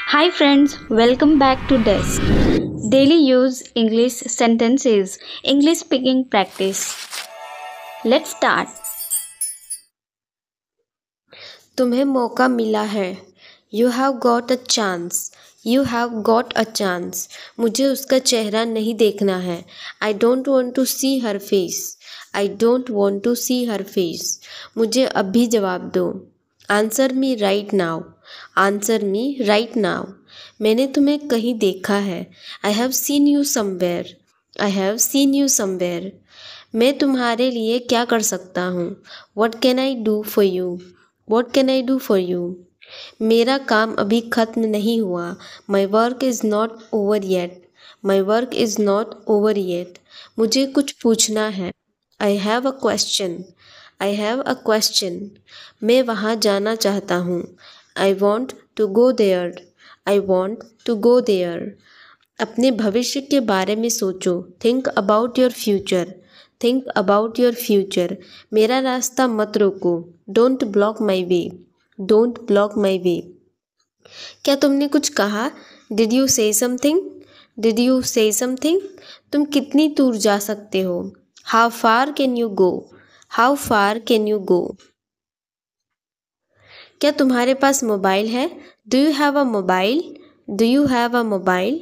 Hi friends, welcome back to Desk. Daily use English sentences, English speaking practice. Let's start. तुम्हें मौका मिला है। You have got a chance. You have got a chance. मुझे उसका चेहरा नहीं देखना है। I don't want to see her face. I don't want to see her face. मुझे अभी जवाब दो। Answer me right now. Answer me right now. मैंने तुम्हें कहीं देखा है। I have seen you somewhere. I have seen you somewhere. मैं तुम्हारे लिए क्या कर सकता हूँ। What can I do for you. What can I do for you. मेरा काम अभी ख़त्म नहीं हुआ। My work is not over yet. My work is not over yet. मुझे कुछ पूछना है। I have a question. I have a question. मैं वहाँ जाना चाहता हूँ। I want to go there. I want to go there. अपने भविष्य के बारे में सोचो। Think about your future. Think about your future. मेरा रास्ता मत रोको। Don't block my way. Don't block my way. क्या तुमने कुछ कहा। Did you say something. Did you say something. तुम कितनी दूर जा सकते हो। How far can you go. How far can you go. क्या तुम्हारे पास मोबाइल है। Do you have a mobile. Do you have a mobile.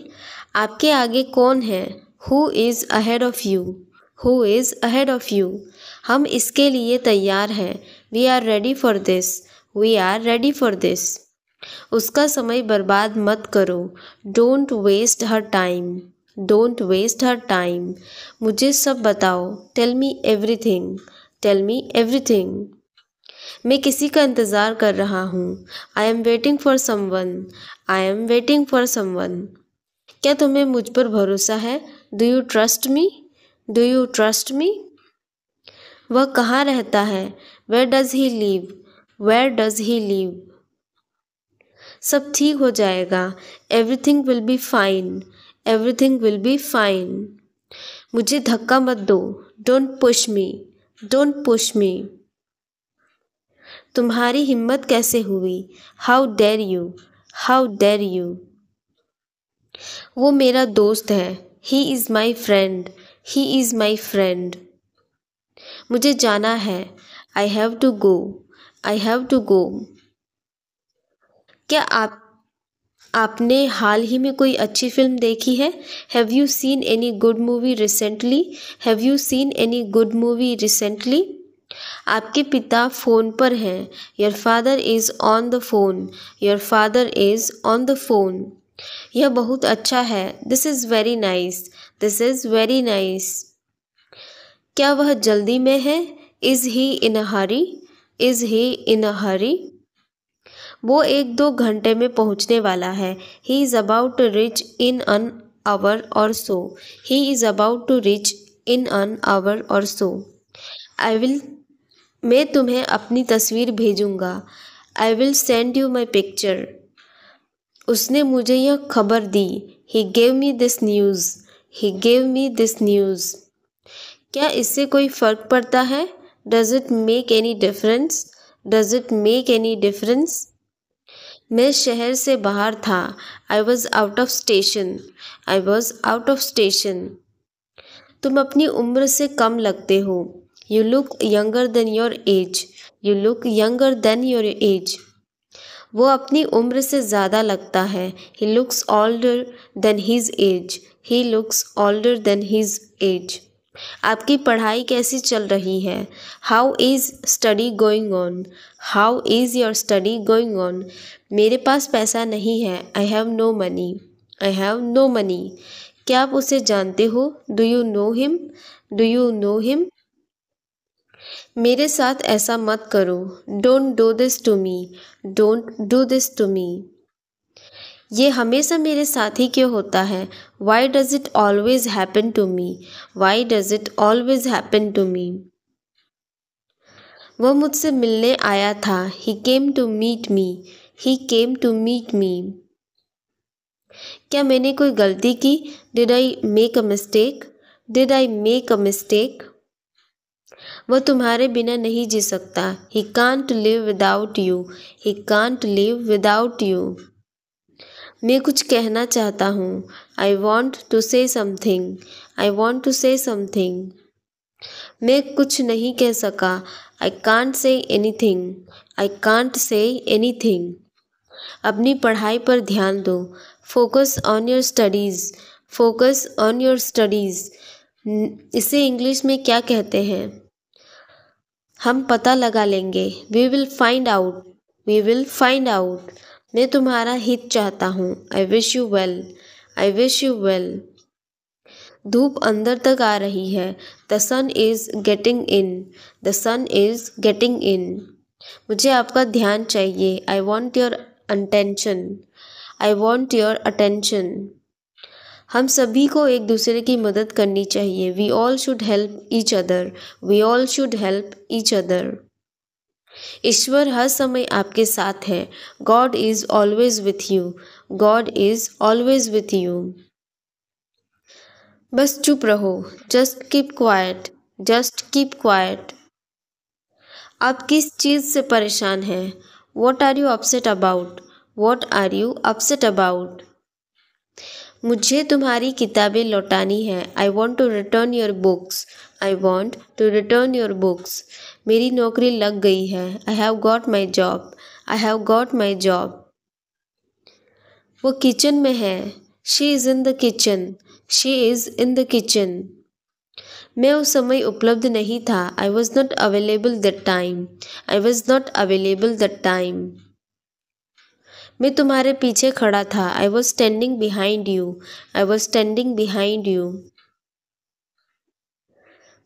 आपके आगे कौन है। Who is ahead of you. Who is ahead of you. हम इसके लिए तैयार हैं। We are ready for this. We are ready for this. उसका समय बर्बाद मत करो। Don't waste her time. Don't waste her time. मुझे सब बताओ। Tell me everything. Tell me everything. मैं किसी का इंतज़ार कर रहा हूँ। I am waiting for someone. I am waiting for someone. क्या तुम्हें मुझ पर भरोसा है। Do you trust me. Do you trust me. वह कहाँ रहता है। Where does he live. Where does he live. सब ठीक हो जाएगा। Everything will be fine. Everything will be fine. मुझे धक्का मत दो। Don't push me. Don't push me. तुम्हारी हिम्मत कैसे हुई। How dare you. How dare you. वो मेरा दोस्त है। He is my friend. He is my friend. मुझे जाना है। I have to go. I have to go. क्या आपने हाल ही में कोई अच्छी फिल्म देखी है। Have you seen any good movie recently. Have you seen any good movie recently. आपके पिता फ़ोन पर हैं। Your father is on the phone. Your father is on the phone. यह बहुत अच्छा है। This is very nice. This is very nice. क्या वह जल्दी में है। Is he in a hurry. Is he in a hurry. वो 1-2 घंटे में पहुंचने वाला है। He is about to reach in an hour or so. He is about to reach in an hour or so. I will मैं तुम्हें अपनी तस्वीर भेजूंगा। I will send you my picture. उसने मुझे यह खबर दी। He gave me this news. He gave me this news. क्या इससे कोई फ़र्क पड़ता है। Does it make any difference. Does it make any difference. मैं शहर से बाहर था। I was out of station. I was out of station. तुम अपनी उम्र से कम लगते हो। You look younger than your age. You look younger than your age. वो अपनी उम्र से ज़्यादा लगता है। He looks older than his age. He looks older than his age. आपकी पढ़ाई कैसी चल रही है। How is study going on. How is your study going on. मेरे पास पैसा नहीं है। I have no money. I have no money. क्या आप उसे जानते हो। Do you know him. Do you know him. मेरे साथ ऐसा मत करो। Don't do this to me. Don't do this to me. ये हमेशा मेरे साथ ही क्यों होता है। Why does it always happen to me. Why does it always happen to me. वह मुझसे मिलने आया था। He came to meet me. He came to meet मी। क्या मैंने कोई गलती की। Did I make a mistake. Did I make a mistake. वह तुम्हारे बिना नहीं जी सकता। He can't live without you. He can't live without you. मैं कुछ कहना चाहता हूँ। I want to say something. I want to say something. मैं कुछ नहीं कह सका। I can't say anything. I can't say anything. अपनी पढ़ाई पर ध्यान दो। Focus on your studies. Focus on your studies. इसे इंग्लिश में क्या कहते हैं? हम पता लगा लेंगे। We will find out. We will find out. मैं तुम्हारा हित चाहता हूँ। I wish you well. I wish you well. धूप अंदर तक आ रही है। The sun is getting in. The sun is getting in. मुझे आपका ध्यान चाहिए। I want your attention. I want your attention. हम सभी को एक दूसरे की मदद करनी चाहिए। We all should help each other. We all should help each other. ईश्वर हर समय आपके साथ है। God is always with you. God is always with you. बस चुप रहो। Just keep quiet. Just keep quiet. आप किस चीज़ से परेशान हैं? What are you upset about? What are you upset about? मुझे तुम्हारी किताबें लौटानी है। I want to return your books. I want to return your books. मेरी नौकरी लग गई है। I have got my job. I have got my job. वो किचन में है। She is in the kitchen. She is in the kitchen. मैं उस समय उपलब्ध नहीं था। I was not available that time. I was not available that time. मैं तुम्हारे पीछे खड़ा था। I was standing behind you. I was standing behind you.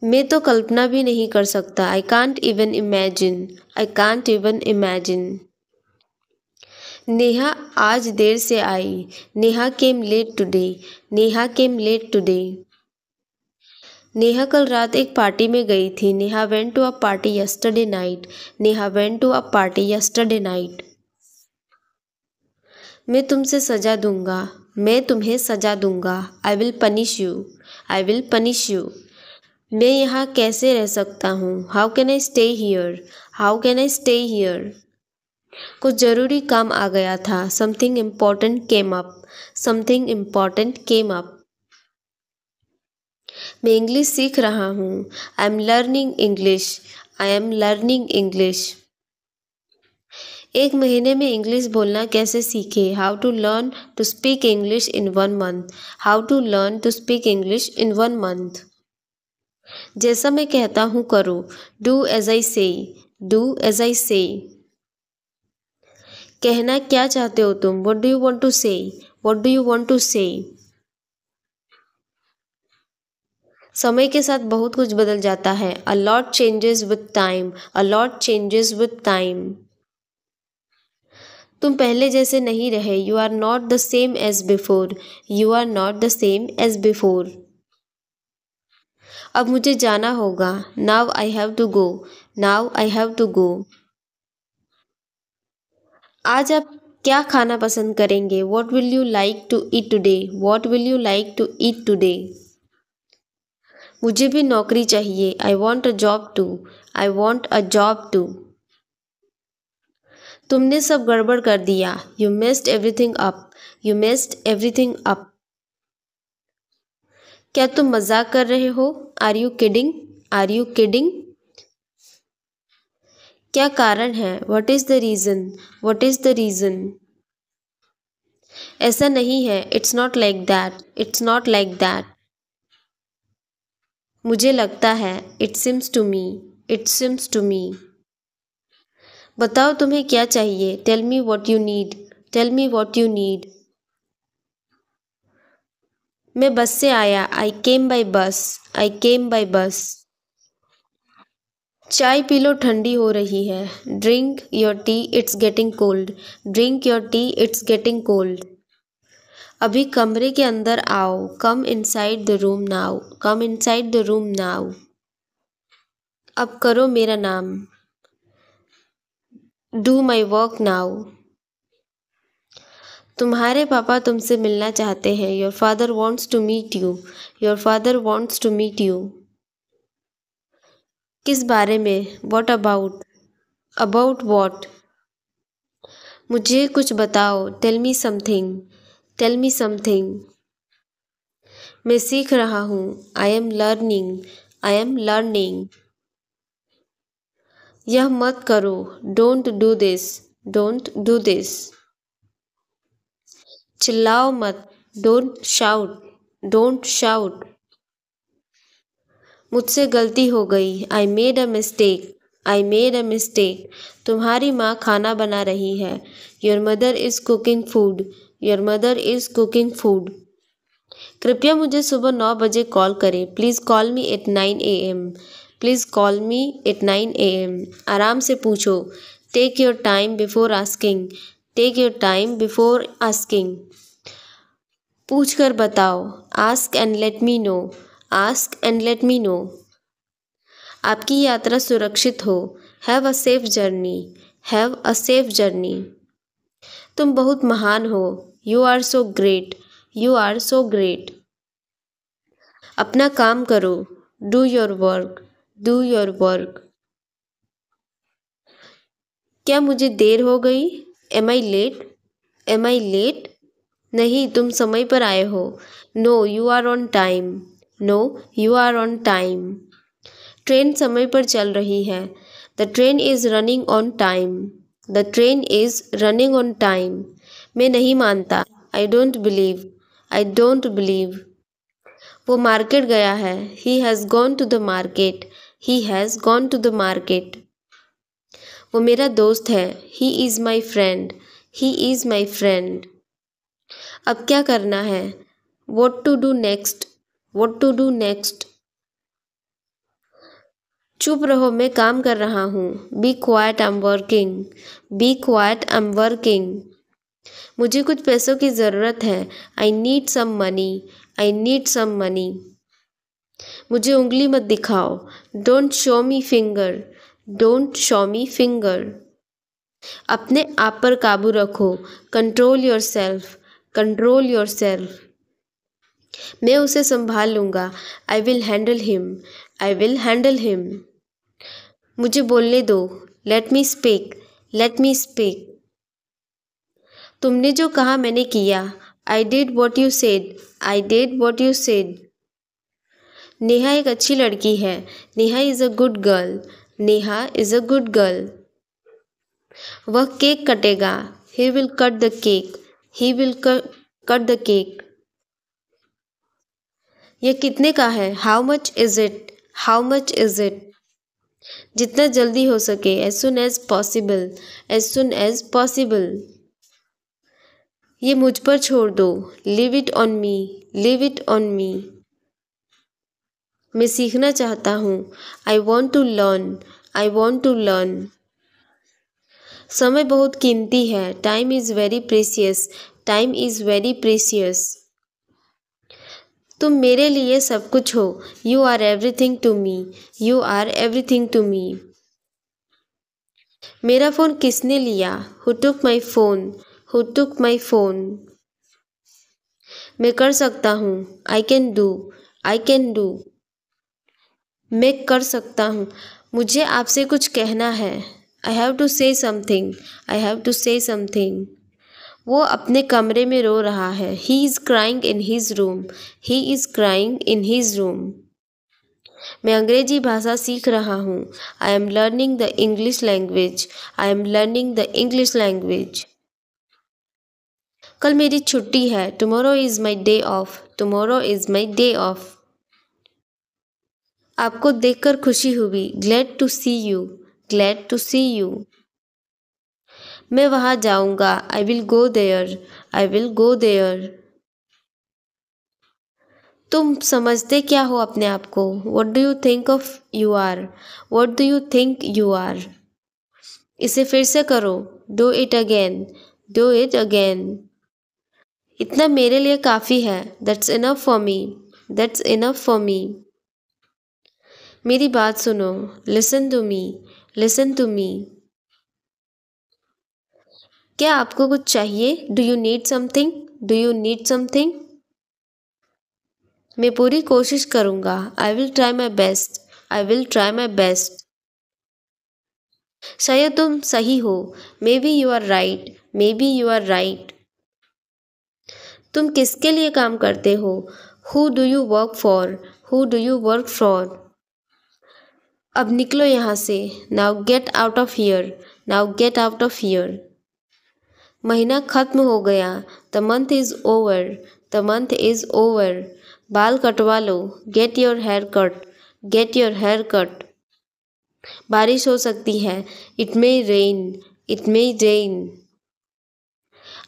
मैं तो कल्पना भी नहीं कर सकता। I can't even imagine. I can't even imagine. Neha आज देर से आई। Neha came late today. Neha came late today. Neha कल रात एक पार्टी में गई थी। Neha went to a party yesterday night. Neha went to a party yesterday night. मैं तुमसे सजा दूंगा। मैं तुम्हें सजा दूंगा। I will punish you. I will punish you. मैं यहाँ कैसे रह सकता हूँ? How can I stay here? How can I stay here? कुछ ज़रूरी काम आ गया था। Something important came up. Something important came up. मैं इंग्लिश सीख रहा हूँ। I am learning English. I am learning English. एक महीने में इंग्लिश बोलना कैसे सीखे? How to learn to speak English in 1 month. How to learn to speak English in 1 month. जैसा मैं कहता हूँ करो। Do as I say. Do as I say. कहना क्या चाहते हो तुम? What do you want to say? What do you want to say? समय के साथ बहुत कुछ बदल जाता है। A lot changes with time. A lot changes with time. तुम पहले जैसे नहीं रहे। You are not the same as before. You are not the same as before. अब मुझे जाना होगा। Now I have to go. Now I have to go. आज आप क्या खाना पसंद करेंगे? What will you like to eat today? What will you like to eat today? मुझे भी नौकरी चाहिए। I want a job too. I want a job too. तुमने सब गड़बड़ कर दिया। You messed everything up. You messed everything up. क्या तुम मजाक कर रहे हो? Are you kidding? Are you kidding? क्या कारण है? What is the reason? What is the reason? ऐसा नहीं है। It's not like that. It's not like that. मुझे लगता है। It seems to me. It seems to me. बताओ तुम्हें क्या चाहिए? Tell me what you need. Tell me what you need. मैं बस से आया। I came by bus. I came by bus. चाय पी लो, ठंडी हो रही है। Drink your tea. It's getting cold. Drink your tea. It's getting cold. अभी कमरे के अंदर आओ। Come inside the room now. Come inside the room now. अब करो मेरा नाम। Do my work now. तुम्हारे पापा तुमसे मिलना चाहते हैं। Your father wants to meet you. Your father wants to meet you. किस बारे में? What about? About what? मुझे कुछ बताओ। Tell me something. Tell me something. मैं सीख रहा हूँ। I am learning. I am learning. यह मत करो। Don't do this. Don't do this. चिल्लाओ मत। Don't shout. Don't shout. मुझसे गलती हो गई। I made a mistake. I made a mistake. तुम्हारी माँ खाना बना रही है। Your mother is cooking food. Your mother is cooking food. कृपया मुझे सुबह 9 बजे कॉल करें। Please call me at 9 a.m. Please call me at 9 a.m. आराम से पूछो। Take your time before asking. Take your time before asking. पूछ कर बताओ। Ask and let me know. Ask and let me know. आपकी यात्रा सुरक्षित हो। Have a safe journey. Have a safe journey. तुम बहुत महान हो। You are so great. You are so great. अपना काम करो। Do your work. Do your work. क्या मुझे देर हो गई? Am I late? Am I late? नहीं, तुम समय पर आए हो। No, you are on time. No, you are on time. Train समय पर चल रही है। The train is running on time. The train is running on time. मैं नहीं मानता। I don't believe. I don't believe. वो मार्केट गया है। He has gone to the market. He has gone to the market. वो मेरा दोस्त है। He is my friend. He is my friend. अब क्या करना है? What to do next? What to do next? चुप रहो, मैं काम कर रहा हूँ। Be quiet, I'm working. Be quiet, I'm working. मुझे कुछ पैसों की ज़रूरत है। I need some money. I need some money. मुझे उंगली मत दिखाओ। Don't show me finger. Don't show me finger. अपने आप पर काबू रखो। Control yourself. Control yourself. मैं उसे संभाल लूँगा। I will handle him. I will handle him. मुझे बोलने दो। Let me speak. Let me speak. तुमने जो कहा मैंने किया। I did what you said. I did what you said. Neha एक अच्छी लड़की है। Neha is a good girl. Neha is a good girl. वह केक कटेगा। He will cut the cake. He will cut the cake. यह कितने का है? How much is it? How much is it? जितना जल्दी हो सके। As soon as possible. As soon as possible. ये मुझ पर छोड़ दो। Leave it on me. Leave it on me. मैं सीखना चाहता हूँ। I want to learn. I want to learn. समय बहुत कीमती है। Time is very precious. Time is very precious. तुम मेरे लिए सब कुछ हो। You are everything to me. You are everything to me. मेरा फ़ोन किसने लिया? Who took my phone? Who took my phone? मैं कर सकता हूँ। I can do. I can do. मैं कर सकता हूँ। मुझे आपसे कुछ कहना है। I have to say something. I have to say something. वो अपने कमरे में रो रहा है। He is crying in his room. He is crying in his room. मैं अंग्रेजी भाषा सीख रहा हूँ। I am learning the English language. I am learning the English language. कल मेरी छुट्टी है। Tomorrow is my day off. Tomorrow is my day off. आपको देखकर खुशी हुई। Glad to see you. Glad to see you. मैं वहाँ जाऊँगा। I will go there. I will go there. तुम समझते क्या हो अपने आप को? What do you think of you are? What do you think you are? इसे फिर से करो। Do it again. Do it again. इतना मेरे लिए काफ़ी है। That's enough for me. That's enough for me. मेरी बात सुनो। Listen to me. Listen to me. क्या आपको कुछ चाहिए? Do you need something? Do you need something? मैं पूरी कोशिश करूँगा। I will try my best. I will try my best. शायद तुम सही हो, maybe you are right, maybe you are right. तुम किसके लिए काम करते हो? Who do you work for, who do you work for. अब निकलो यहाँ से, now get out of here, now get out of here. महीना खत्म हो गया, the month is over, the month is over. बाल कटवा लो, get your haircut, get your haircut. बारिश हो सकती है, it may rain, it may rain.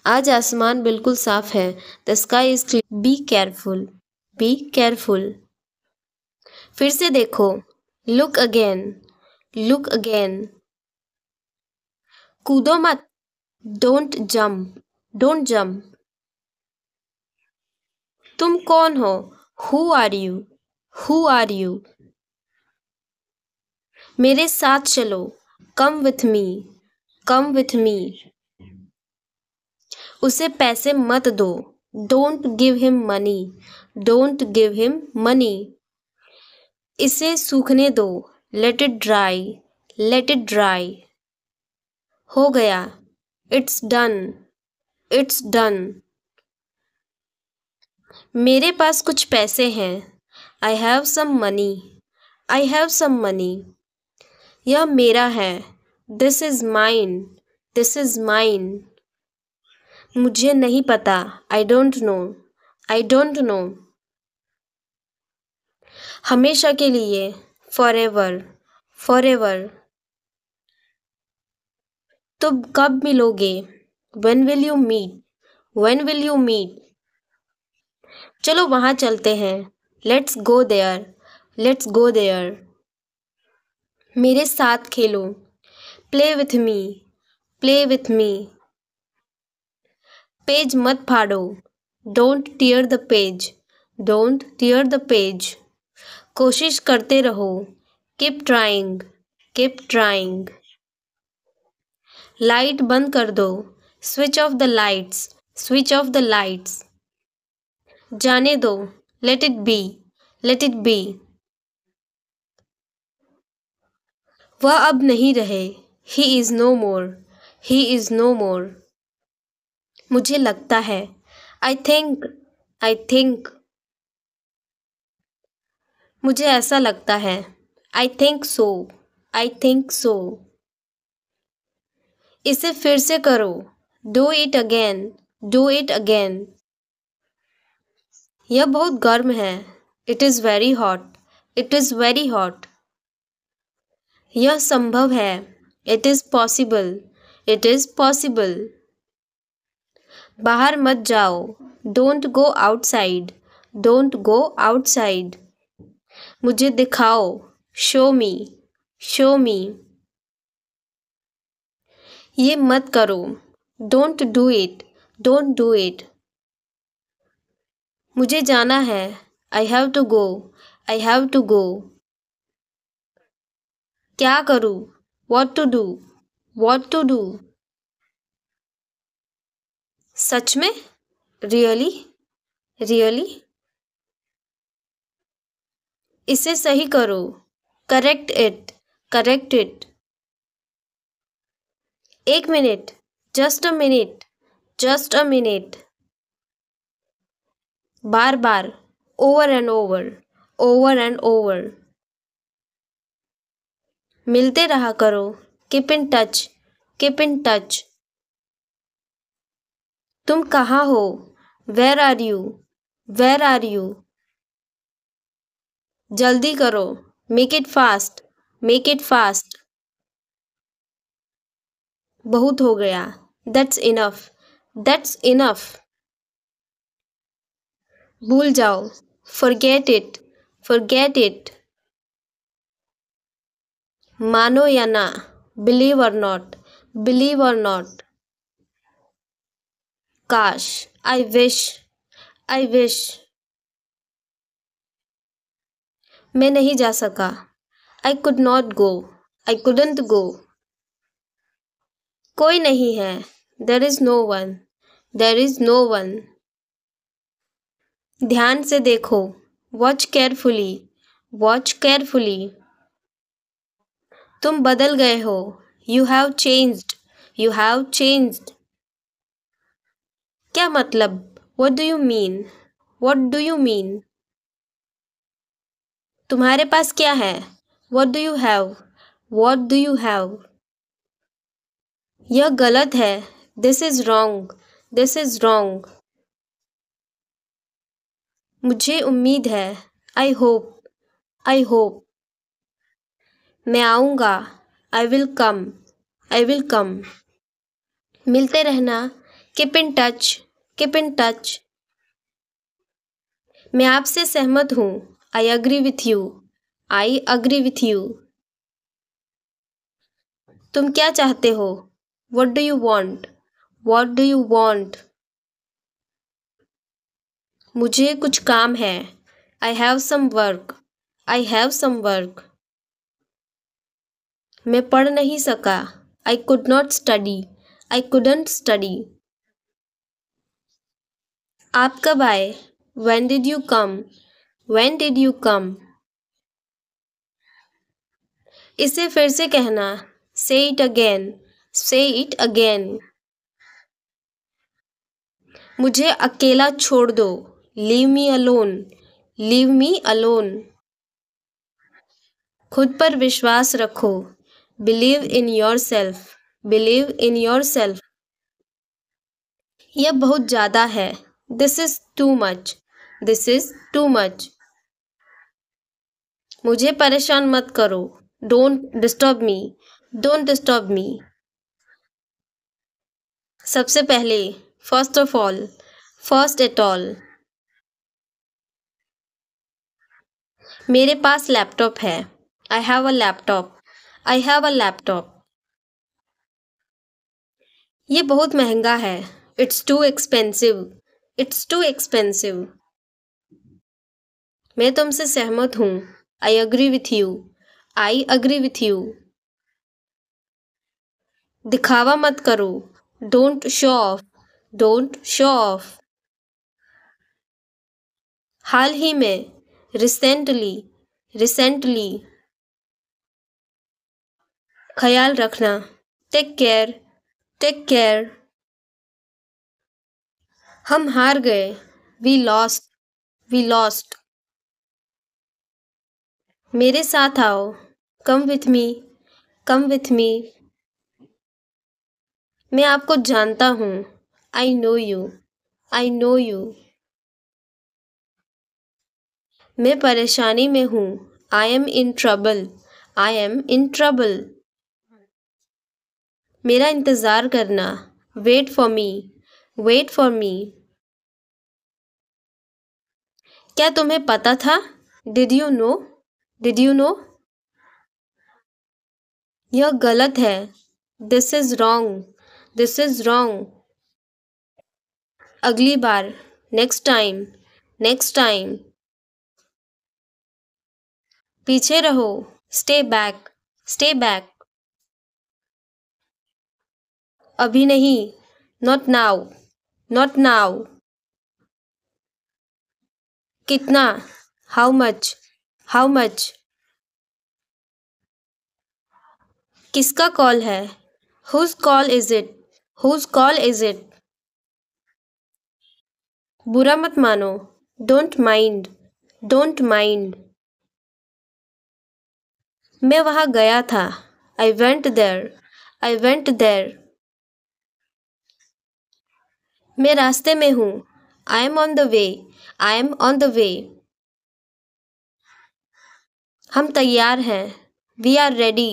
आज आसमान बिल्कुल साफ है, the sky is clear, be careful, be careful. फिर से देखो, लुक अगेन, लुक अगेन। कूदो मत, डोंट जंप, डोंट जंप। तुम कौन हो? Who are you, who are you. मेरे साथ चलो, कम विथ मी, कम विथ मी। उसे पैसे मत दो, don't give him money, don't give him money. इसे सूखने दो, let it dry, let it dry. हो गया, इट्स डन, इट्स डन। मेरे पास कुछ पैसे हैं, I have some money, I have some money. यह मेरा है, this is mine, this is mine. मुझे नहीं पता, I don't know, I don't know. हमेशा के लिए, फॉर एवर, फॉर एवर। तुम कब मिलोगे? When will you meet, when will you meet. चलो वहाँ चलते हैं, let's go there, let's go there. मेरे साथ खेलो, play with me, play with me. Page मत फाड़ो, don't tear the page, don't tear the page. कोशिश करते रहो, keep trying, keep trying. Light बंद कर दो, switch off the lights, switch off the lights. जाने दो, let it be, let it be. वह अब नहीं रहे, he is no more, he is no more. मुझे लगता है, आई थिंक, आई थिंक। मुझे ऐसा लगता है, I think so, I think so. इसे फिर से करो, do it again, do it again. यह बहुत गर्म है, it is very hot, it is very hot. यह संभव है, it is possible, it is possible. बाहर मत जाओ, don't go outside, don't go outside. मुझे दिखाओ, शो मी, शो मी। ये मत करो, don't do it, don't do it. मुझे जाना है, I have to go, I have to go. क्या करूँ, what to do, what to do. सच में, रियली, रियली। इसे सही करो, करेक्ट इट, करेक्ट इट। एक minute, just a minute, just a minute. बार बार, over and over, over and over. मिलते रहा करो, keep in touch, keep in touch. तुम कहाँ हो? Where are you, where are you. जल्दी करो, make it fast, make it fast. बहुत हो गया, दैट्स इनफ, दैट्स इनफ। भूल जाओ, फॉरगेट इट, फॉरगेट इट। मानो या ना, बिलीव और नॉट, बिलीव और नॉट। काश, आई विश, आई विश। मैं नहीं जा सका, I could not go, I couldn't go. कोई नहीं है, there is no one, there is no one. ध्यान से देखो, वॉच केयरफुली, वॉच केयरफुली। तुम बदल गए हो। You have changed. You have changed. क्या मतलब? What do you mean? What do you mean? तुम्हारे पास क्या है? What do you have? What do you have? यह गलत है। This is wrong. This is wrong. मुझे उम्मीद है। I hope. I hope. मैं आऊँगा। I will come. I will come. मिलते रहना। Keep in touch. Keep in touch. मैं आपसे सहमत हूँ। I agree with you. I agree with you. तुम क्या चाहते हो? What do you want? What do you want? मुझे कुछ काम है। I have some work. I have some work. मैं पढ़ नहीं सका। I could not study. I couldn't study. आप कब आए? When did you come? When did you come? इसे फिर से कहना। Say it again. Say it again. मुझे अकेला छोड़ दो। Leave me alone. Leave me alone. खुद पर विश्वास रखो। Believe in yourself. Believe in yourself. यह बहुत ज़्यादा है। This is too much. This is too much. मुझे परेशान मत करो। Don't disturb me. Don't disturb me. सबसे पहले। First of all. First at all. मेरे पास लैपटॉप है। I have a laptop. I have a laptop. ये बहुत महंगा है। It's too expensive. It's too expensive. मैं तुमसे सहमत हूँ। I agree with you. I agree with you. दिखावा मत करो। Don't show off. Don't show off. हाल ही में। रिसेंटली। रिसेंटली। ख्याल रखना। Take care. Take care. हम हार गए। We lost. We lost. मेरे साथ आओ। Come with me. Come with me. मैं आपको जानता हूँ। I know you. I know you. मैं परेशानी में हूँ। I am in trouble. I am in trouble. मेरा इंतज़ार करना। Wait for me. Wait for me. क्या तुम्हें पता था? Did you know? Did you know? यह गलत है। This is wrong. This is wrong. अगली बार। Next time. Next time. पीछे रहो। Stay back. Stay back. अभी नहीं। Not now. Not now. कितना? How much? How much? किसका कॉल है? Whose call is it? Whose call is it? बुरा मत मानो। Don't mind. Don't mind. मैं वहाँ गया था। I went there. I went there. मैं रास्ते में हूँ। I am on the way. I am on the way. हम तैयार हैं। We are ready.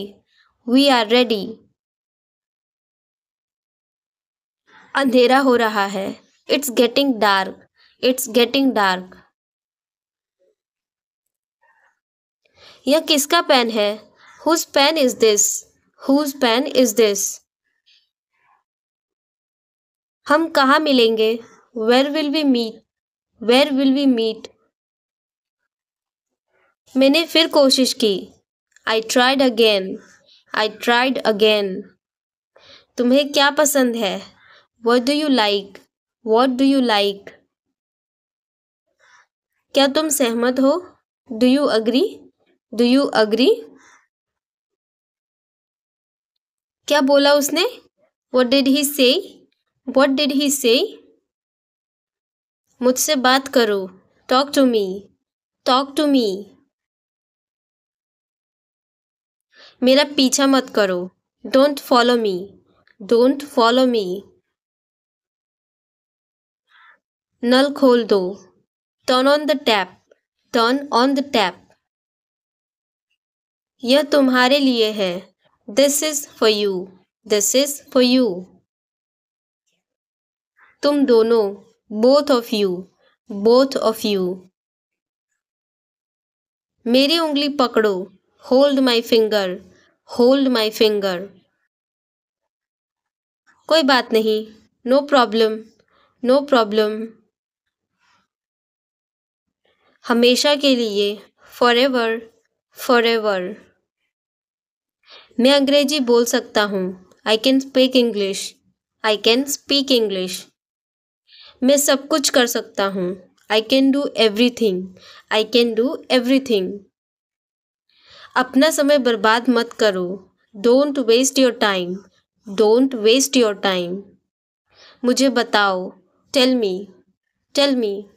We are ready. अंधेरा हो रहा है। It's getting dark. It's getting dark. यह किसका पेन है? Whose pen is this? Whose pen is this? हम कहाँ मिलेंगे? Where will we meet? Where will we meet? मैंने फिर कोशिश की। I tried again. I tried again. तुम्हें क्या पसंद है? What do you like? What do you like? क्या तुम सहमत हो? Do you agree? Do you agree? क्या बोला उसने? What did he say? What did he say? मुझसे बात करो। Talk to me. Talk to me. मेरा पीछा मत करो। Don't follow me. Don't follow me. नल खोल दो। Turn on the tap. Turn on the tap. यह तुम्हारे लिए है। This is for you. This is for you. तुम दोनों। Both of you. Both of you. मेरी उंगली पकड़ो। Hold my finger. Hold my finger. कोई बात नहीं। No problem. No problem. हमेशा के लिए। Forever. Forever. मैं अंग्रेजी बोल सकता हूँ। I can speak English. I can speak English. मैं सब कुछ कर सकता हूँ। I can do everything. I can do everything. अपना समय बर्बाद मत करो। Don't waste your time. Don't waste your time. मुझे बताओ। Tell me. Tell me.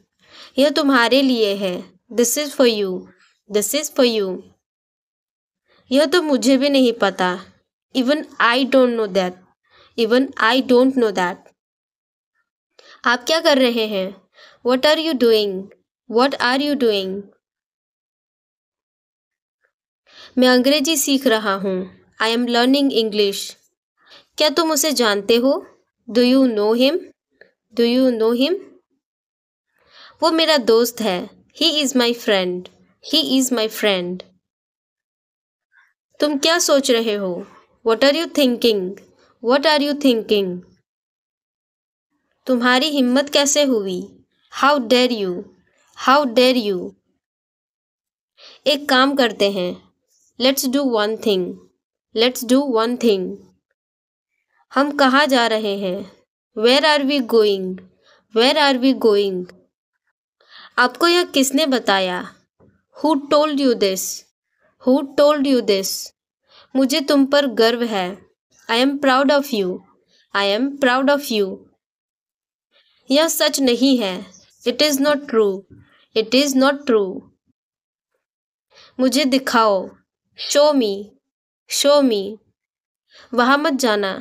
यह तुम्हारे लिए है। This is for you. This is for you. यह तो मुझे भी नहीं पता। Even I don't know that. Even I don't know that. आप क्या कर रहे हैं? What are you doing? What are you doing? मैं अंग्रेजी सीख रहा हूँ। I am learning English. क्या तुम उसे जानते हो? Do you know him? Do you know him? वो मेरा दोस्त है। He is my friend. He is my friend. तुम क्या सोच रहे हो? What are you thinking? What are you thinking? तुम्हारी हिम्मत कैसे हुई? How dare you? How dare you? एक काम करते हैं। Let's do one thing. Let's do one thing. हम कहाँ जा रहे हैं? Where are we going? Where are we going? आपको यह किसने बताया? Who told you this? Who told you this? मुझे तुम पर गर्व है। I am proud of you. I am proud of you. यह सच नहीं है। It is not true. It is not true. मुझे दिखाओ। Show me. Show me. वहाँ मत जाना।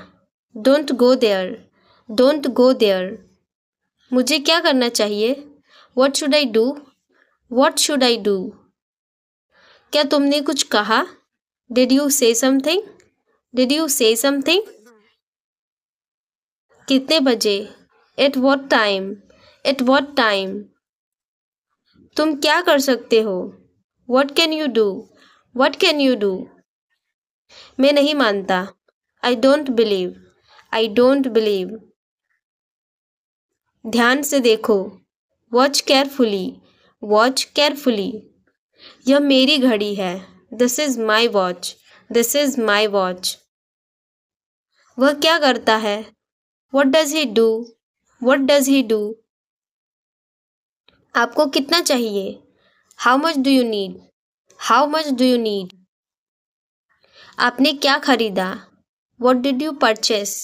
Don't go there. Don't go there. मुझे क्या करना चाहिए? What should I do? What should I do? क्या तुमने कुछ कहा? Did you say something? Did you say something? कितने बजे? At what time? At what time? तुम क्या कर सकते हो? What can you do? What can you do? मैं नहीं मानता। I don't believe. I don't believe. ध्यान से देखो। Watch carefully. Watch carefully. यह मेरी घड़ी है। This is my watch. This is my watch. वह क्या करता है? What does he do? What does he do? आपको कितना चाहिए? How much do you need? How much do you need? आपने क्या खरीदा? What did you purchase?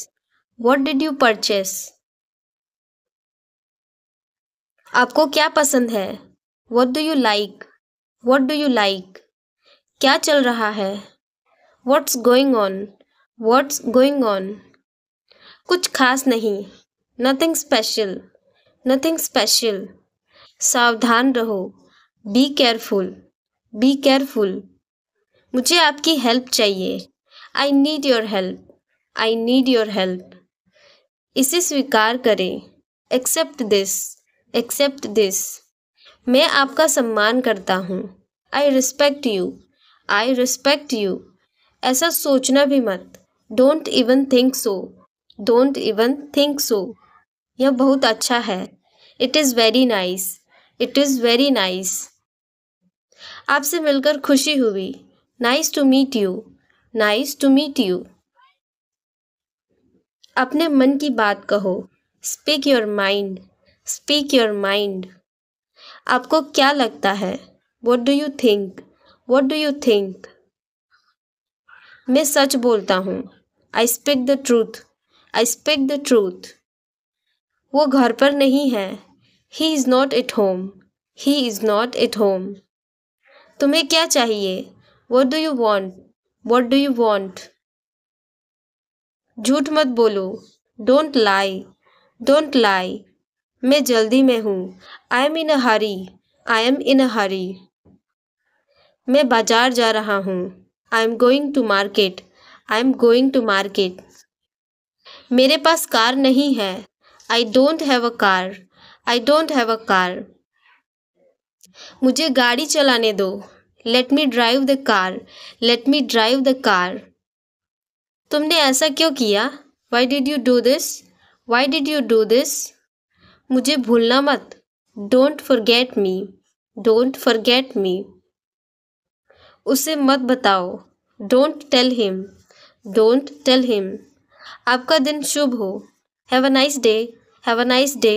What did you purchase? आपको क्या पसंद है? What do you like? What do you like? क्या चल रहा है? What's going on? What's going on? कुछ खास नहीं। Nothing special. Nothing special. सावधान रहो। Be careful. Be careful. मुझे आपकी हेल्प चाहिए। I need your help. I need your help. इसे स्वीकार करें। Accept this. Accept this. मैं आपका सम्मान करता हूँ। I respect you. I respect you. ऐसा सोचना भी मत। Don't even think so. Don't even think so. यह बहुत अच्छा है। It is very nice. It is very nice. आपसे मिलकर खुशी हुई। Nice to meet you. Nice to meet you. अपने मन की बात कहो। Speak your mind. Speak your mind. आपको क्या लगता है? What do you think? What do you think? मैं सच बोलता हूँ। I speak the truth, I speak the truth. वो घर पर नहीं है, he is not at home, he is not at home. तुम्हें क्या चाहिए? What do you want, what do you want. झूठ मत बोलो, डोंट लाई, डोंट लाई। मैं जल्दी में हूँ, I am in a Hari, I am in a हरी। मैं बाजार जा रहा हूँ, I am going to market, I am going to market. मेरे पास कार नहीं है, I don't have a car, I don't have a car. मुझे गाड़ी चलाने दो, let me drive the car, let me drive the car. तुमने ऐसा क्यों किया? Why did you do this, why did you do this. मुझे भूलना मत, don't forget me, don't forget me. उसे मत बताओ, don't tell him, don't tell him. आपका दिन शुभ हो, have a nice day, have a nice day.